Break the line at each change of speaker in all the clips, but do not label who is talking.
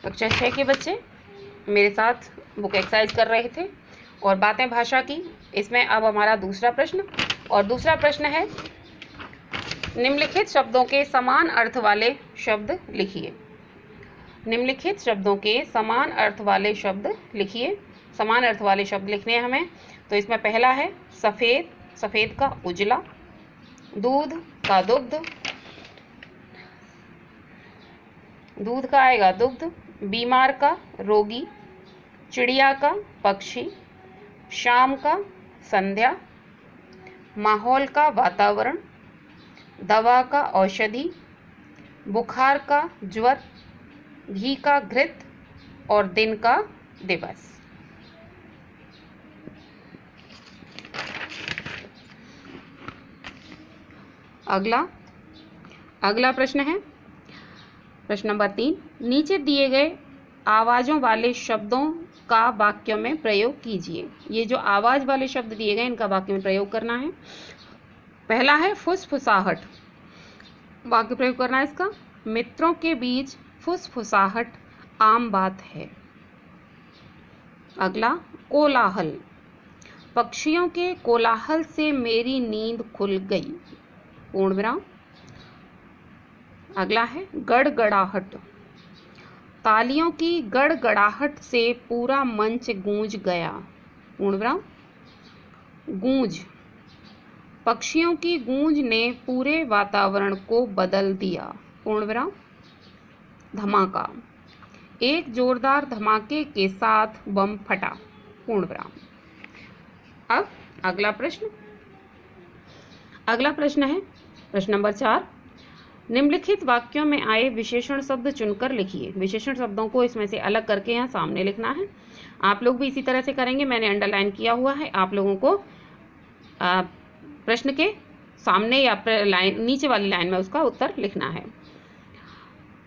कक्षा 6 के बच्चे मेरे साथ बुक एक्सरसाइज कर रहे थे और बातें भाषा की। इसमें अब हमारा दूसरा प्रश्न, और दूसरा प्रश्न है निम्नलिखित शब्दों के समान अर्थ वाले शब्द लिखिए। निम्नलिखित शब्दों के समान अर्थ वाले शब्द लिखिए। समान अर्थ वाले शब्द लिखने हैं हमें। तो इसमें पहला है सफ़ेद, सफ़ेद का उजला, दूध का दुग्ध, दूध का आएगा दुग्ध, बीमार का रोगी, चिड़िया का पक्षी, शाम का संध्या, माहौल का वातावरण, दवा का औषधि, बुखार का ज्वर, घी का घृत और दिन का दिवस। अगला प्रश्न है प्रश्न नंबर 3। नीचे दिए गए आवाज़ों वाले शब्दों का वाक्यों में प्रयोग कीजिए। ये जो आवाज़ वाले शब्द दिए गए इनका वाक्य में प्रयोग करना है। पहला है फुसफुसाहट, वाक्य प्रयोग करना है इसका। मित्रों के बीच फुसफुसाहट आम बात है। अगला कोलाहल, पक्षियों के कोलाहल से मेरी नींद खुल गई। पूर्ण विराम। अगला है गड़गड़ाहट, तालियों की गड़गड़ाहट से पूरा मंच गूंज गया। पूर्ण विराम। गूंज, पक्षियों की गूंज ने पूरे वातावरण को बदल दिया। पूर्ण विराम। धमाका, एक जोरदार धमाके के साथ बम फटा। पूर्ण विराम। अब अगला प्रश्न है प्रश्न नंबर 4। निम्नलिखित वाक्यों में आए विशेषण शब्द चुनकर लिखिए। विशेषण शब्दों को इसमें से अलग करके यहाँ सामने लिखना है। आप लोग भी इसी तरह से करेंगे, मैंने अंडरलाइन किया हुआ है। आप लोगों को प्रश्न के सामने या लाइन नीचे वाली लाइन में उसका उत्तर लिखना है।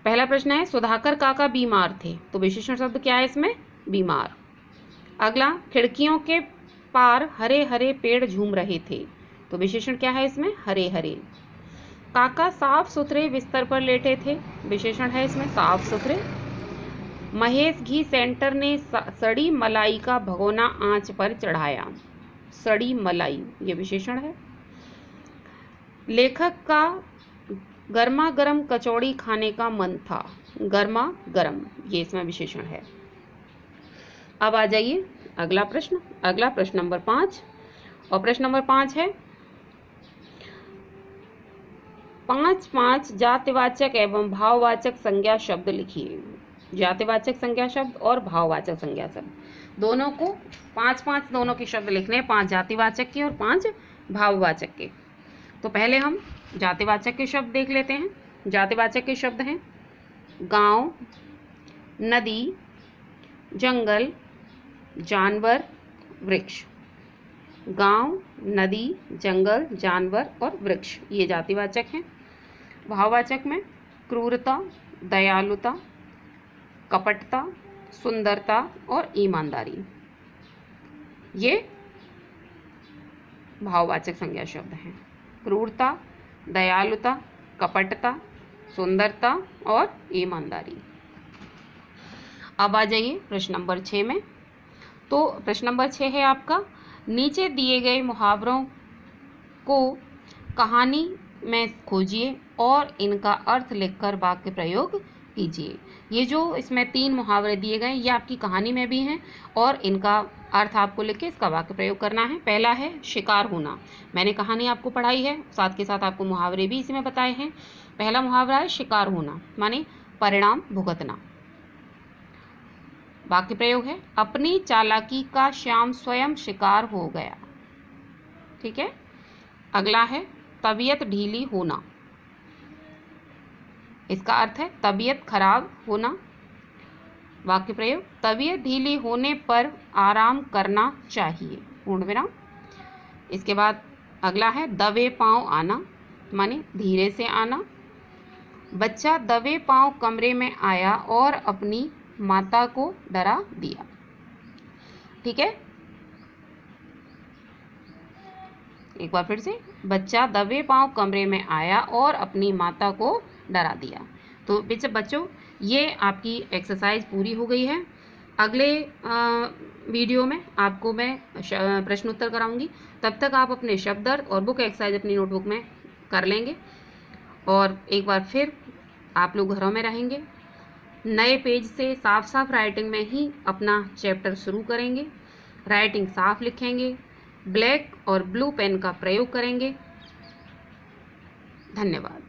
पहला प्रश्न है सुधाकर काका बीमार थे, तो विशेषण शब्द क्या है इसमें? बीमार। अगला, खिड़कियों के पार हरे हरे पेड़ झूम रहे थे, तो विशेषण क्या है इसमें? हरे हरे। काका साफ सुथरे बिस्तर पर लेटे थे, विशेषण है इसमें साफ सुथरे। महेश घी सेंटर ने सड़ी मलाई का भगोना आंच पर चढ़ाया, सड़ी मलाई ये विशेषण है। लेखक का गर्मा गर्म कचौड़ी खाने का मन था, गर्मा गर्म ये इसमें विशेषण है। अब आ जाइए अगला प्रश्न नंबर 5, और प्रश्न नंबर 5 है 5 जातिवाचक एवं भाववाचक संज्ञा शब्द लिखिए। जातिवाचक संज्ञा शब्द और भाववाचक संज्ञा शब्द दोनों को 5 दोनों के शब्द लिखने हैं, 5 जातिवाचक के और 5 भाववाचक के। तो पहले हम जातिवाचक के शब्द देख लेते हैं। जातिवाचक के शब्द हैं गांव, नदी, जंगल, जानवर, वृक्ष। गांव, नदी, जंगल, जानवर और वृक्ष ये जातिवाचक हैं। भाववाचक में क्रूरता, दयालुता, कपटता, सुंदरता और ईमानदारी ये भाववाचक संज्ञा शब्द हैं। क्रूरता, दयालुता, कपटता, सुंदरता और ईमानदारी। अब आ जाइए प्रश्न नंबर 6 में। तो प्रश्न नंबर 6 है आपका, नीचे दिए गए मुहावरों को कहानी में खोजिए और इनका अर्थ लिखकर वाक्य प्रयोग कीजिए। ये जो इसमें 3 मुहावरे दिए गए ये आपकी कहानी में भी हैं और इनका अर्थ आपको लिख के इसका वाक्य प्रयोग करना है। पहला है शिकार होना, मैंने कहानी आपको पढ़ाई है, साथ के साथ आपको मुहावरे भी इसी में बताए हैं। पहला मुहावरा है शिकार होना, माने परिणाम भुगतना। वाक्य प्रयोग है अपनी चालाकी का श्याम स्वयं शिकार हो गया। ठीक है। अगला है तबीयत ढीली होना, इसका अर्थ है तबीयत खराब होना। वाक्य प्रयोग तबीयत ढीली होने पर आराम करना चाहिए। पूर्ण विराम। इसके बाद अगला है दबे पांव आना, माने धीरे से आना। बच्चा दबे पांव कमरे में आया और अपनी माता को डरा दिया। ठीक है, एक बार फिर से, बच्चा दबे पांव कमरे में आया और अपनी माता को डरा दिया। तो बच्चों ये आपकी एक्सरसाइज पूरी हो गई है। अगले वीडियो में आपको मैं प्रश्न उत्तर कराऊंगी। तब तक आप अपने शब्द अर्थ और बुक एक्सरसाइज अपनी नोटबुक में कर लेंगे और एक बार फिर आप लोग घरों में रहेंगे, नए पेज से साफ साफ राइटिंग में ही अपना चैप्टर शुरू करेंगे, राइटिंग साफ लिखेंगे, ब्लैक और ब्लू पेन का प्रयोग करेंगे। धन्यवाद।